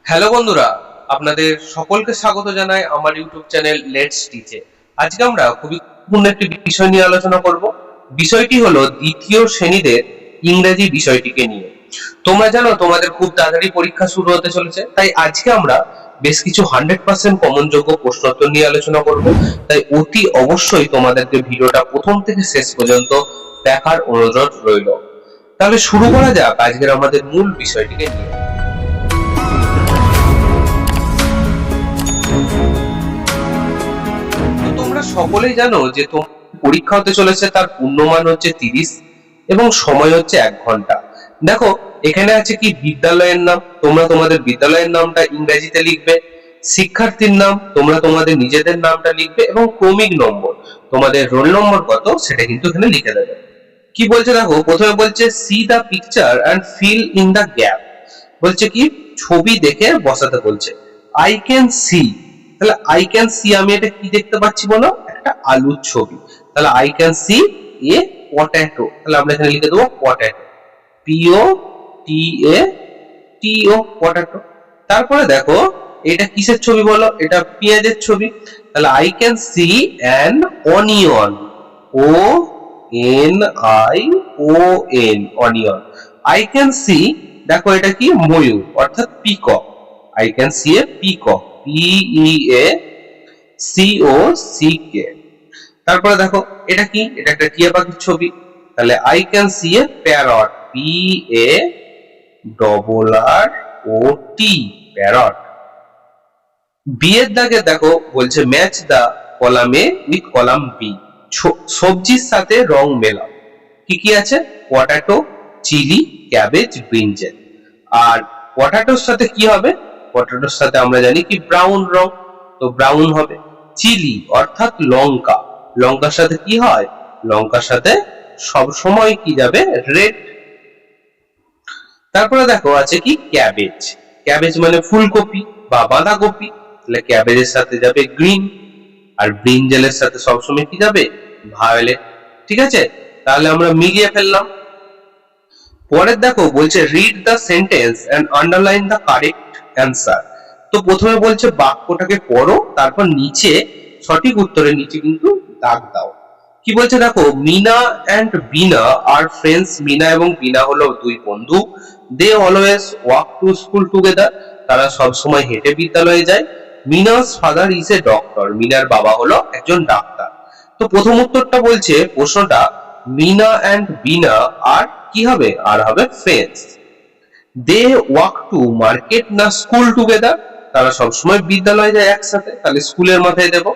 Hello বন্ধুরা, আপনাদের সকলকে স্বাগত জানাই আমার ইউটিউব চ্যানেল লেটস টিচে। আজকে আমরা খুবই গুরুত্বপূর্ণ একটি বিষয় নিয়ে আলোচনা করব। বিষয়টি হলো দ্বিতীয় শ্রেণীদের ইংরেজি বিষয়টিকে নিয়ে। তোমরা জানো তোমাদের খুব তাড়াতাড়ি পরীক্ষা শুরু হতে চলেছে, তাই আজকে আমরা বেশ কিছু 100% কমন যোগ্য প্রশ্নোত্তর নিয়ে আলোচনা করব। তাই অতি অবশ্যই তোমাদেরকে ভিডিওটা প্রথম থেকে শেষ পর্যন্ত দেখার অনুরোধ রইল। তাহলে শুরু করা যাক আজকের আমাদের মূল বিষয়টিকে নিয়ে। তোমরা সকলেই জানো যে তোমার পরীক্ষা হতে চলেছে, তার পূর্ণমান হচ্ছে 30 এবং সময় হচ্ছে 1 ঘন্টা। দেখো এখানে আছে কি বিদ্যালয়ের নাম, তোমরা তোমাদের বিদ্যালয়ের নামটা ইংরেজিতে লিখবে। শিক্ষার্থীর নাম তোমরা তোমাদের নিজেদের নামটা লিখবে এবং ক্রমিক নম্বর তোমাদের রোল নম্বর কত সেটা কিন্তু এখানে লিখে দেবে। কি বলছে দেখো, প্রথমে বলছে see the picture and fill in the gap. বলছে কি ছবি দেখে বসাতে বলছে। আই ক্যান সি, তাহলে আই ক্যান সি আমি এটা কি দেখতে পাচ্ছি বলো, একটা আলুর ছবি। তাহলে I can see A potato, তাহলে আমরা এখানে লিখে দেবো পটেটো, পিও টি এ টি ও পটেটো। তারপরে দেখো এটা কিসের ছবি বলো, এটা পেঁয়াজের ছবি। তাহলে I can see an onion, O N I O N, onion. I can see, দেখো এটা কি ময়ূর অর্থাৎ peacock. I can see a peacock, P E A C O C K. তারপরে দেখো এটা কি, এটা একটা টিয়া পাখির ছবি। তাহলে I can see a parrot, P A double R O T, parrot. বি এর দাগে দেখো বলছে match the column A with column B, সবজির সাথে রং মেলাও। কি কি আছে, পটাটো, চিলি, ক্যাবেজ, ব্রিঞ্জেল। আর পটাটোর সাথে কি হবে, পটাটোর সাথে আমরা জানি কি ব্রাউন রং, তো ব্রাউন হবে। চিলি অর্থাৎ লঙ্কা, লঙ্কার সাথে কি হয়, লঙ্কার সাথে সব সময় কি যাবে, রেড। তারপরে দেখো আছে কি ক্যাবেজ, ক্যাবেজ মানে ফুলকপি বা বাঁধাকপি, তাহলে ক্যাবেজের সাথে যাবে গ্রিন। আর ব্রিঞ্জালের সাথে সবসময় কি যাবে, ভায়োলেট। ঠিক আছে, তাহলে আমরা মিলিয়ে ফেললাম। পরের দেখো বলছে read the sentence and underline the correct answer. তো প্রথমে বলছে বাক্যটাকে পড়ো, তারপর নিচে সঠিক উত্তরের নিচে কিন্তু দাগ দাও। কি বলছে দেখো, Meena and Beena are friends. Meena এবং বিনা হলো দুই বন্ধু। They always walk to school together, তারা সব সময় হেঁটে বিদ্যালয়ে যায়। Meena's father is a doctor, মিনার বাবা হলো একজন ডাক্তার। তো প্রথম উত্তরটা বলছে প্রশ্নটা, মিনা এন্ড বিনা আর কি হবে, আর হবে friends. They walk to market না স্কুল টুগেদার, তারা সবসময় বিদ্যালয়ে যায় একসাথে, তাহলে স্কুলের মাথায় দেব।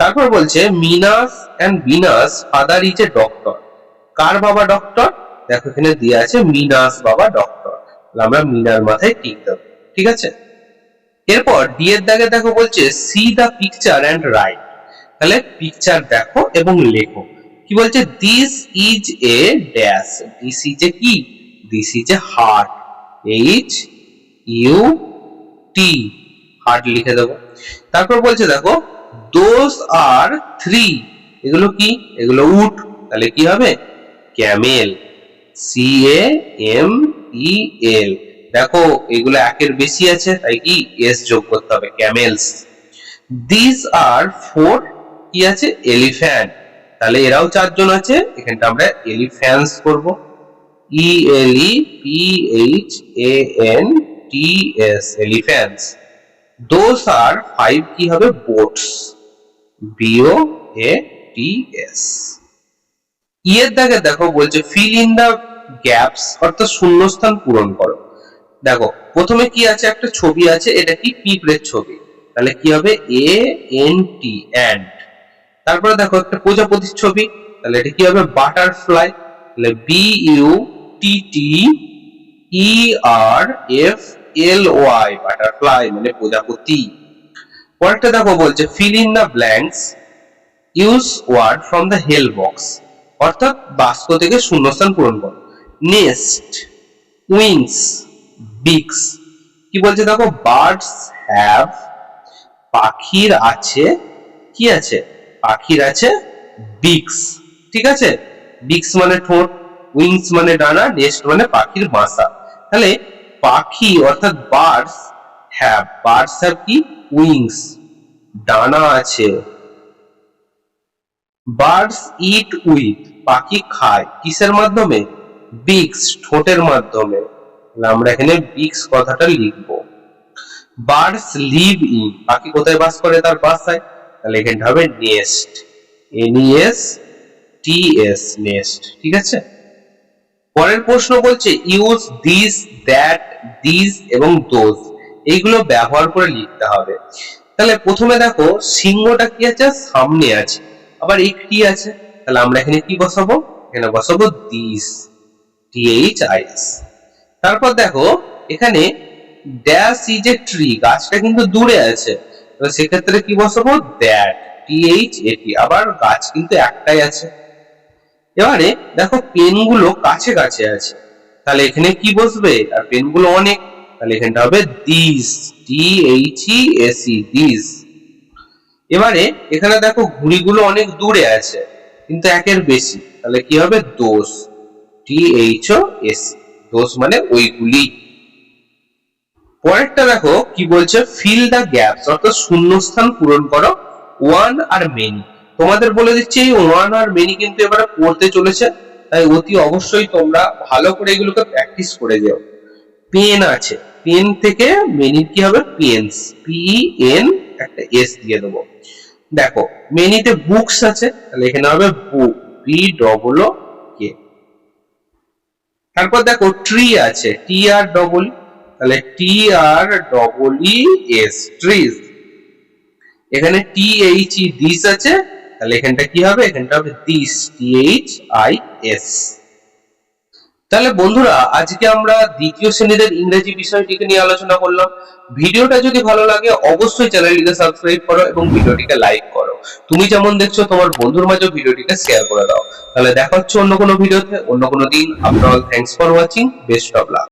তারপর বলছে Meena's and Beena's father is a doctor, কার বাবা ডক্টর, দেখো এখানে দিয়ে আছে মিনাস বাবা ডক্টর, আমরা মিনার মাথায় টিক দেব। ঠিক আছে, এরপর ডি এর দাগে দেখো বলছে see the picture and write, তাহলে পিকচার দেখো এবং লেখো। কি বলছে, this is a dash, this is a কি, this is a heart, H U T, heart লিখে দেবো। তারপর বলছে দেখো দোজ আর থ্রি, এগুলো কি, এগুলো উট, তাহলে কি হবে camel, C A M E L. দেখো এগুলো একের বেশি আছে তাই কি এস যোগ করতে হবে, ক্যামেলস। দিস আর ফোর, কি আছে এলিফ্যান্ট, তাহলে এরাও চারজন আছে, এখানটা আমরা এলিফ্যান্টস করব, E L E P H A N T S, elephants. Those are five, কি হবে boats, B O A T S. ইয়ের দাগে দেখো বলছে ফিল ইন দা গ্যাপস, অর্থাৎ শূন্যস্থান পূরণ করো। দেখো প্রথমে কি আছে, একটা ছবি আছে, এটা কি পিঁপড়ের ছবি, তাহলে কি হবে এ এন টি, অ্যান্ট। তারপরে দেখো একটা প্রজাপতির ছবি, তাহলে এটা কি হবে বাটারফ্লাই, তাহলে B U T T E R F L Y, butterfly মানে প্রজাপতি। পরেরটা দেখো বলছে fill in the blanks, use word from the help box, অর্থাৎ বাক্স থেকে শূন্যস্থান পূরণ করো। Nest, wings, beaks. কি বলছে দেখো বার্ডস হ্যাভ, পাখির আছে, কি আছে, পাখির আছে বিক্স। ঠিক আছে, বিক্স মানে ঠোঁট, উইংস মানে ডানা, নেস্ট মানে পাখির বাসা। তাহলে পাখি অর্থাৎ বার্ডস হ্যাভ, বার্ডস হ্যাভ কি উইংস, ডানা আছে। বার্ডস ইট উইথ, পাখি খায় কিসের মাধ্যমে, বিক্স, ঠোঁটের মাধ্যমে। আমরা এখানে বিক্স কথাটা লিখবো। বার্ডস লিভ ইন, পাখি কোথায় বাস করে, তার বাসায়, তাহলে এখানটা হবে নেস্ট, NEST, নেস্ট। ঠিক আছে, পরের প্রশ্ন বলছে ইউজ দিস, দ্যাট, দিস এবং দোজ, এইগুলো ব্যবহার করে লিখতে হবে। তাহলে প্রথমে দেখো সিংহটা কি আছে, সামনে আছে, আবার একটি আছে, তাহলে আমরা এখানে কি বসাবো, এখানে বসাবো দিস, THIS। তারপর দেখো এখানে ড্যাশ ইজ এ ট্রি, গাছটা কিন্তু দূরে আছে, তো সেক্ষেত্রে কি বসাবো, দ্যাট, THAT, আবার গাছ কিন্তু একটাই আছে। এবারে দেখো পেনগুলো কাছে কাছে আছে, তাহলে এখানে কি বসবে, আর পেনগুলো অনেক, তাহলে এখানটা হবে দিস, THESE, দিস। এবারে এখানে দেখো ঘুড়িগুলো অনেক দূরে আছে কিন্তু একের বেশি, তাহলে কি হবে, দোস, THOS, দোস মানে ওইগুলি। পরেরটা দেখো কি বলছে, ফিল দ্য গ্যাপস, অর্থাৎ শূন্যস্থান পূরণ করো, ওয়ান আর মেনি। তোমাদের বলে দিচ্ছি এই ওয়ান আর মেনি কিন্তু এবারে পড়তে চলেছে, তাই অতি অবশ্যই তোমরা ভালো করে এগুলোকে প্র্যাকটিস করে যাও। পেন আছে, পেন থেকে মেনি কি হবে, পেন্স, PEN, একটা S দিয়ে দেবো। দেখো মেনিতে বুকস আছে, তাহলে এখানে হবে বুক, BOOK। তারপর দেখো ট্রি আছে, TREE, তাহলে TREES, ট্রিজ। এখানে THE, দিস আছে, তাহলে এখানটা কি হবে, এখানটা হবে দিস, THIS। তাহলে বন্ধুরা আজকে আমরা দ্বিতীয় শ্রেণীদের ইংরেজি বিষয়টিকে নিয়ে আলোচনা করলাম। ভিডিওটা যদি ভালো লাগে অবশ্যই চ্যানেলটিকে সাবস্ক্রাইব করো এবং ভিডিওটিকে লাইক করো। তুমি যেমন দেখছো তোমার বন্ধুর মাঝে ভিডিওটিকে শেয়ার করে দাও। তাহলে দেখা হচ্ছে অন্য কোনো ভিডিওতে, অন্য কোনো দিন। After all, thanks for watching, best of luck.